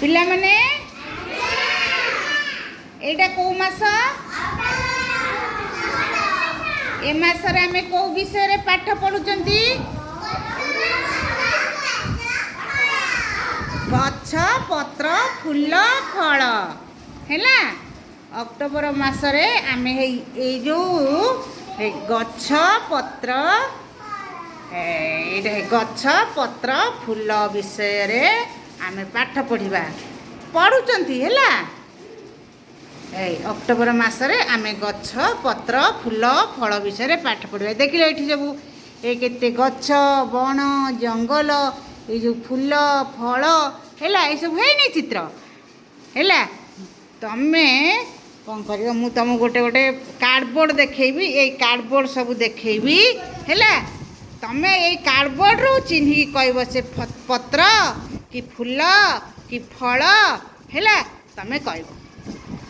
पिला माने एटा को मास ए मासरे आमे को विषय रे पाठ पढुचंती गछ पत्र फूल फल हैला अक्टोबर मासरे आमे ए जो गछ पत्र गछ पत्र फूल विषय रे आमे पाठ पढ़िबा पढुचंती हैला अक्टोबर मासरे आमे गछ पत्र फूल फल विषय पाठ पढ़ा देखिले ये सब ये गछ बण जंगल ये जो फूल फल है सब है चित्र है तमे कौन कर मु तुम गोटे गोटे कार्डबोर्ड देखी ये कार्डबोर्ड सब देखी है तमे ये कार्डबोर्ड रू चिन्ह कह से पत्र कि फूल कि फल है तमे कह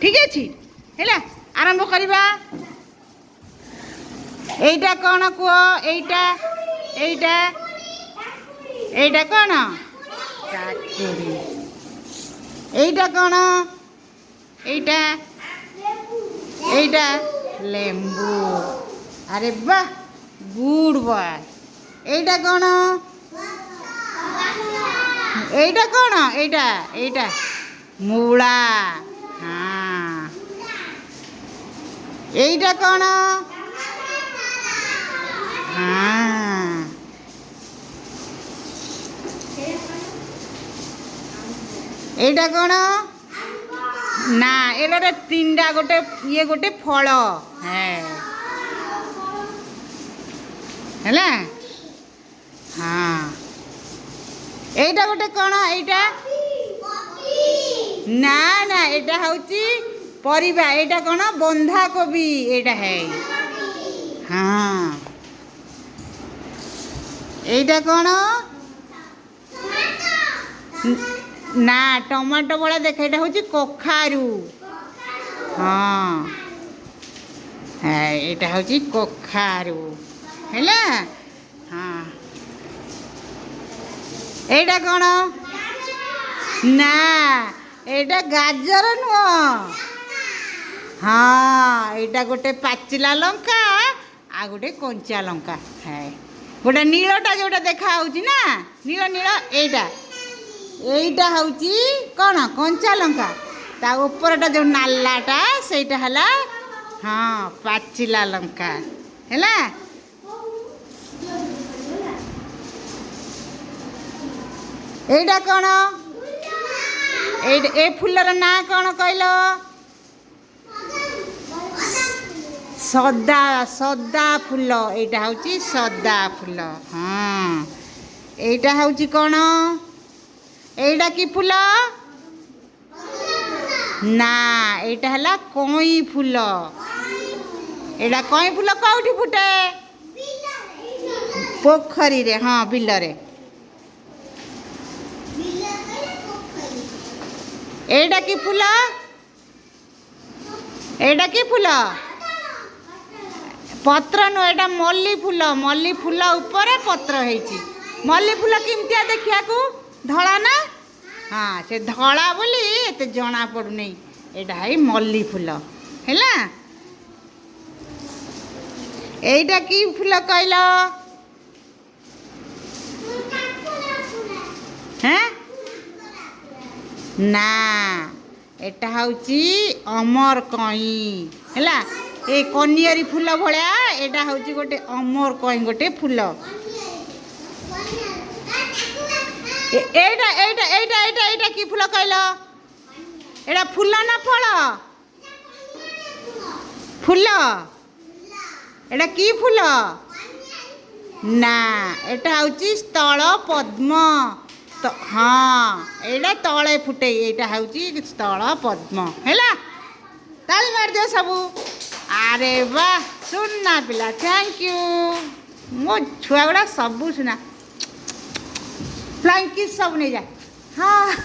ठीक अच्छे है आरंभ करवा एटा कौन कह एटा एटा एटा कौन काकुड़ी एटा कौन एटा एटा लेंबू अरे वाह गुड बॉय एटा कौन एटा कौन एटा एटा मूला हाँ एटा कौन हाँ एटा कौन ना एटा तीनटा गोटे ये गोटे फल है हाँ एटा गोटे कौन एटा ना ना एटा हूँ परिबा एटा कौन बंधा कोबी एटा है हाँ एटा कौन ना टमाटो बड़ा देख एटा हूँ कखारू हाँ है एटा हूँ कखारू है हाँ एटा कौन ना एटा गाजर नुह हाँ एटा गोटे पाचिला लंका आ गोटे कंचा लंका है गोटे नीलटा जोटा देखा ना नील नील एटा एटा हूँ कौन कंचा लंका ता उपरटा जो नालाटा सेटा हला हाँ पाचिला लंका है एटा कौन ए फूलर ना कौन कहल सदा सदा फूल एटा हूँ सदा फूल हाँ एटा हूँ कौन एटा की फूल ना एटा हला कई फूल एटा कई फूल कौटी फुटे पोखरी रे हाँ बिल रे एटा की फूल एटा की फूल पत्र नु एटा मल्ली फूल ऊपर पत्र है मल्ली फूल किमतिया देखिया को धड़ा ना हाँ से धड़ा बोली एते जना पड़ू नहीं एटा है मल्ली फूल है एटा की फूल कहल हैं ना एटा हूँ अमर कई है ए कनियरी फूल भाया एटा हूँ गोटे अमर कई गोटे फूल एटा एटा एटा एटा एटा की फूल कहल एटा फूल ना फल फूल एटा की फूल ना एटा हूँ स्थल पद्म तो हाँ एटा तले फुटे एटा हूँ स्थल पद्म है ताली मार दियो सबू अरे वाह सुनना पिला थैंक यू मो छुआ गुड़ा सबू सुना फ्लाइंग किस सब नहीं जाए हाँ